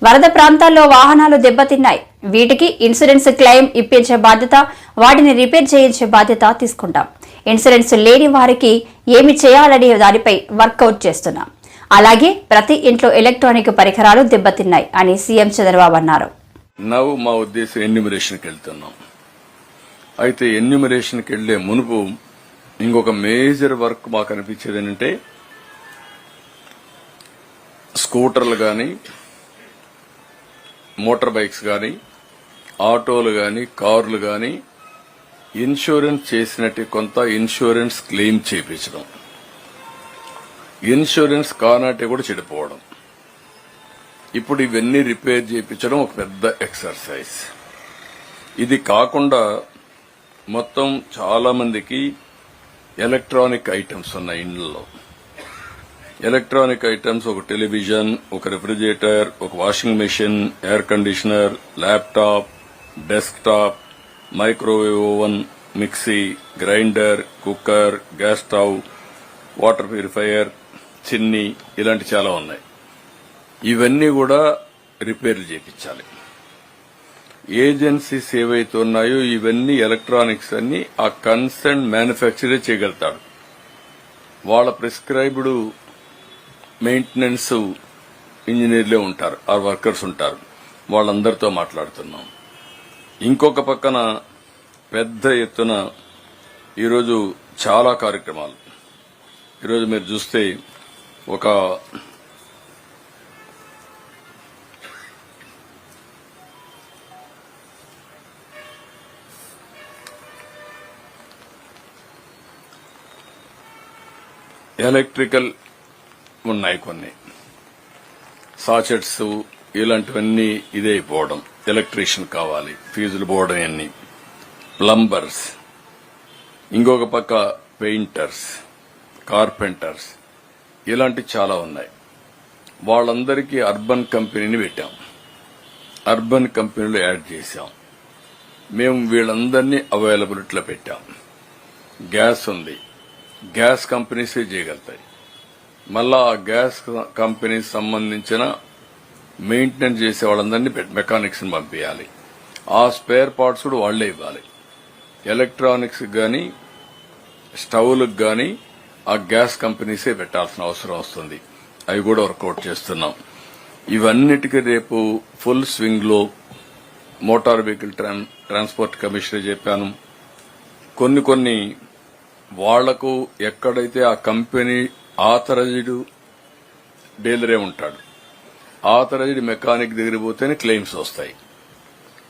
వరద ప్రాంతాల్లో వాహనాలు దెబ్బతిన్నాయి. వీటికి ఇన్సూరెన్స్ క్లెయిమ్ ఇప్పించే బాధ్యత, వాటిని రిపేర్ చేయించే బాధ్యత తీసుకుంటాం. ఇన్సూరెన్స్ లేని వారికి ఏమి చేయాలనే దానిపై వర్కౌట్ చేస్తున్నాం. అలాగే ప్రతి ఇంట్లో ఎలక్ట్రానిక్ పరికరాలు దెబ్బతిన్నాయి అని సీఎం చంద్రబాబు అన్నారు. మా ఉద్దేశం ఎన్యూమరేషన్కి వెళ్తున్నాం. అయితే ఎన్యూమరేషన్కి వెళ్లే మునుపు ఇంకొక మేజర్ వర్క్ మాకు అనిపించేది ఏంటంటే స్కూటర్లు గాని, మోటార్ బైక్స్ గాని, ఆటోలు గాని, కార్లు గాని ఇన్సూరెన్స్ చేసినట్టు కొంత ఇన్సూరెన్స్ క్లెయిమ్ చేయించడం, ఇన్సూరెన్స్ కానట్టే కూడా చెడిపోవడం. ఇప్పుడు ఇవన్నీ రిపేర్ చేయించడం ఒక పెద్ద ఎక్సర్సైజ్. ఇది కాకుండా మొత్తం చాలా మందికి ఎలక్ట్రానిక్ ఐటమ్స్ ఉన్నాయి ఇండ్లలో. ఎలక్ట్రానిక్ ఐటమ్స్ ఒక టెలివిజన్, ఒక రిఫ్రిజిరేటర్, ఒక washing machine, air conditioner, laptop, desktop, microwave oven, mixie, grinder, cooker, gas stove, water purifier, చిన్ని, ఇలాంటి చాలా ఉన్నాయి. ఇవన్నీ కూడా రిపేర్లు చేయించాలి. ఏజెన్సీస్ ఏవైతే ఉన్నాయో ఇవన్నీ ఎలక్ట్రానిక్స్ అన్ని ఆ కన్సర్న్ మ్యానుఫ్యాక్చరే చేయగలుగుతాడు. వాళ్ళ ప్రిస్క్రైబ్డ్ మెయింటెనెన్స్ ఇంజనీర్లే ఉంటారు, ఆ వర్కర్స్ ఉంటారు. వాళ్ళందరితో మాట్లాడుతున్నాం. ఇంకొక పక్కన పెద్ద ఎత్తున ఈరోజు చాలా కార్యక్రమాలు. ఈరోజు మీరు చూస్తే ఒక ఎలక్ట్రికల్ ఉన్నాయి, కొన్ని సాచెట్స్ ఇలాంటివన్నీ ఇదే అయిపోవడం. ఎలక్ట్రీషియన్ కావాలి, ఫీజులు పోవడం, అన్ని ప్లంబర్స్, ఇంకొక పక్క పెయింటర్స్, కార్పెంటర్స్, ఇలాంటి చాలా ఉన్నాయి. వాళ్ళందరికీ అర్బన్ కంపెనీని పెట్టాం, అర్బన్ కంపెనీలో యాడ్ చేశాం. మేము వీళ్ళందరినీ అవైలబిలిటీలో పెట్టాం. గ్యాస్ ఉంది, గ్యాస్ కంపెనీసే చేయగలుగుతాయి. మళ్ళా ఆ గ్యాస్ కంపెనీ సంబంధించిన మెయింటెనెన్స్ చేసే వాళ్ళందరినీ మెకానిక్స్ ని పంపించాలి. ఆ స్పేర్ పార్ట్స్ కూడా వాళ్లే ఇవ్వాలి. ఎలక్ట్రానిక్స్ గాని, స్టవ్లకు గాని ఆ గ్యాస్ కంపెనీసే పెట్టాల్సిన అవసరం వస్తుంది. అవి కూడా వర్కౌట్ చేస్తున్నాం. ఇవన్నిటికీ రేపు ఫుల్ స్వింగ్ లో మోటార్ వెహికల్ ట్రాన్స్పోర్ట్ కమిషనర్ చెప్పాను. కొన్ని వాళ్లకు ఎక్కడైతే ఆ కంపెనీ ఆథరైజ్డ్ డీలరే ఉంటాడు, ఆథరైజ్డ్ మెకానిక్ దగ్గర పోతేనే క్లెయిమ్స్ వస్తాయి.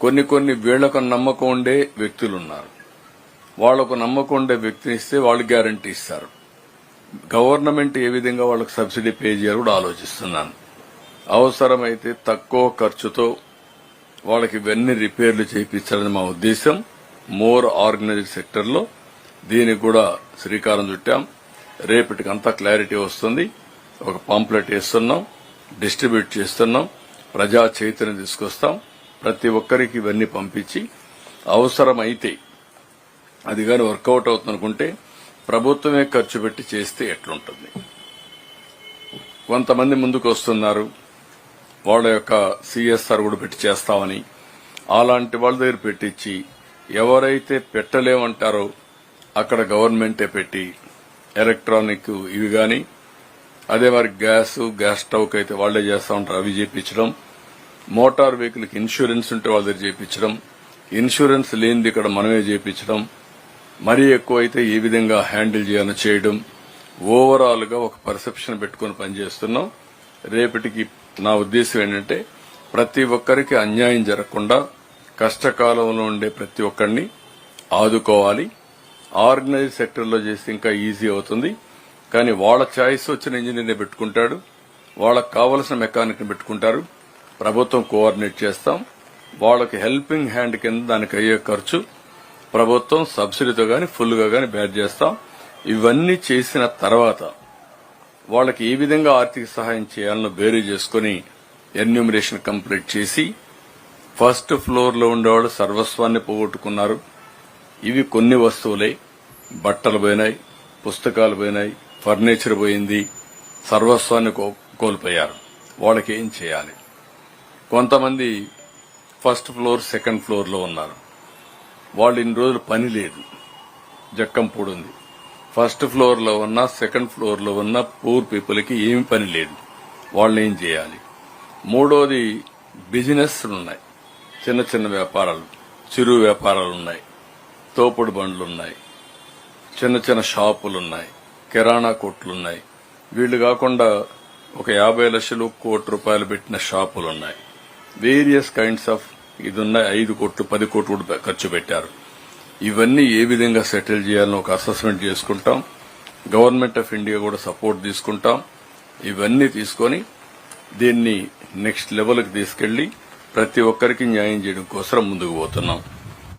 కొన్ని వీళ్లకు నమ్మకం ఉండే వ్యక్తులున్నారు. వాళ్లకు నమ్మకం ఉండే వ్యక్తిని ఇస్తే వాళ్ళు గ్యారంటీ ఇస్తారు. గవర్నమెంట్ ఏ విధంగా వాళ్ళకు సబ్సిడీ పే చేయాలో కూడా ఆలోచిస్తున్నాను. అవసరమైతే తక్కువ ఖర్చుతో వాళ్ళకి ఇవన్నీ రిపేర్లు చేయించాలని మా ఉద్దేశం. మోర్ ఆర్గనైజ్డ్ సెక్టర్ లో దీనికి కూడా శ్రీకారం చుట్టాం. రేపటికి అంతా క్లారిటీ వస్తుంది. ఒక పాంప్లెట్ వేస్తున్నాం, డిస్ట్రిబ్యూట్ చేస్తున్నాం, ప్రజా చైతన్యం తీసుకొస్తాం. ప్రతి ఒక్కరికి ఇవన్నీ పంపించి అవసరమైతే అది గాని వర్కౌట్ అవుతుందనుకుంటే ప్రభుత్వమే ఖర్చు పెట్టి చేస్తే ఎట్లుంటుంది. కొంతమంది ముందుకు వస్తున్నారు, వాళ్ళ యొక్క సిఎస్ఆర్ కూడా పెట్టి చేస్తామని. అలాంటి వాళ్ళ దగ్గర పెట్టించి ఎవరైతే పెట్టలేమంటారో అక్కడ గవర్నమెంటే పెట్టి ఎలక్ట్రానిక్ ఇవి గాని, అదే మరి గ్యాస్ స్టవ్ అయితే వాళ్లే చేస్తా ఉంటారు, అవి చేయించడం. మోటార్ వెహికల్ కి ఇన్సూరెన్స్ ఉంటే వాళ్ళ దగ్గర చేయించడం, ఇన్సూరెన్స్ లేనిది ఇక్కడ మనమే చేయించడం. మరీ ఎక్కువైతే ఏ విధంగా హ్యాండిల్ చేయాలో చేయడం. ఓవరాల్ గా ఒక పర్సెప్షన్ పెట్టుకుని పనిచేస్తున్నాం. రేపటికి నా ఉద్దేశం ఏంటంటే ప్రతి ఒక్కరికి అన్యాయం జరగకుండా కష్టకాలంలో ఉండే ప్రతి ఒక్కరిని ఆదుకోవాలి. ఆర్గనైజ్ సెక్టర్ లో చేస్తే ఇంకా ఈజీ అవుతుంది. కానీ వాళ్ళ ఛాయిస్ వచ్చిన ఇంజనీర్ని పెట్టుకుంటాడు, వాళ్ళకు కావలసిన మెకానిక్ ని పెట్టుకుంటారు. ప్రభుత్వం కోఆర్డినేట్ చేస్తాం. వాళ్ళకి హెల్పింగ్ హ్యాండ్ కింద దానికి అయ్యే ఖర్చు ప్రభుత్వం సబ్సిడీతో గాని ఫుల్ గా గాని బేర్ చేస్తాం. ఇవన్నీ చేసిన తర్వాత వాళ్ళకి ఏ విధంగా ఆర్థిక సహాయం చేయాలనో బేరీ చేసుకుని ఎన్యూమరేషన్ కంప్లీట్ చేసి ఫస్ట్ ఫ్లోర్ లో ఉండేవాళ్ళు సర్వస్వాన్ని పోగొట్టుకున్నారు. ఇవి కొన్ని వస్తువులే. బట్టలు పోయినాయి, పుస్తకాలు పోయినాయి, ఫర్నిచర్ పోయింది, సర్వస్వాన్ని కోల్పోయారు. వాళ్ళకి ఏం చేయాలి? కొంతమంది ఫస్ట్ ఫ్లోర్ సెకండ్ ఫ్లోర్ లో ఉన్నారు. వాళ్ళు ఇన్ని రోజులు పని లేదు, జక్కంపూడి ఉంది. ఫస్ట్ ఫ్లోర్ లో ఉన్న సెకండ్ ఫ్లోర్ లో ఉన్న పూర్ పీపుల్ కి ఏమి పని లేదు, వాళ్ళని ఏం చేయాలి? మూడోది బిజినెస్ ఉన్నాయి, చిన్న చిన్న వ్యాపారాలు, చిరు వ్యాపారాలు ఉన్నాయి, తోపుడు బండ్లున్నాయి, చిన్న చిన్న షాపులున్నాయి, కిరాణా కొట్లున్నాయి. వీళ్లు కాకుండా ఒక 50 లక్షలు ₹1 కోటి పెట్టిన షాపులున్నాయి. వేరియస్ కైండ్స్ ఆఫ్ ఇది ఉన్నాయి. 5 కోట్లు 10 కోట్లు కూడా ఖర్చు పెట్టారు. ఇవన్నీ ఏ విధంగా సెటిల్ చేయాలని ఒక అసెస్మెంట్ చేసుకుంటాం. గవర్నమెంట్ ఆఫ్ ఇండియా కూడా సపోర్ట్ తీసుకుంటాం. ఇవన్నీ తీసుకొని దీన్ని నెక్స్ట్ లెవెల్కి తీసుకెళ్లి ప్రతి ఒక్కరికి న్యాయం చేయడం కోసం ముందుకు పోతున్నాం.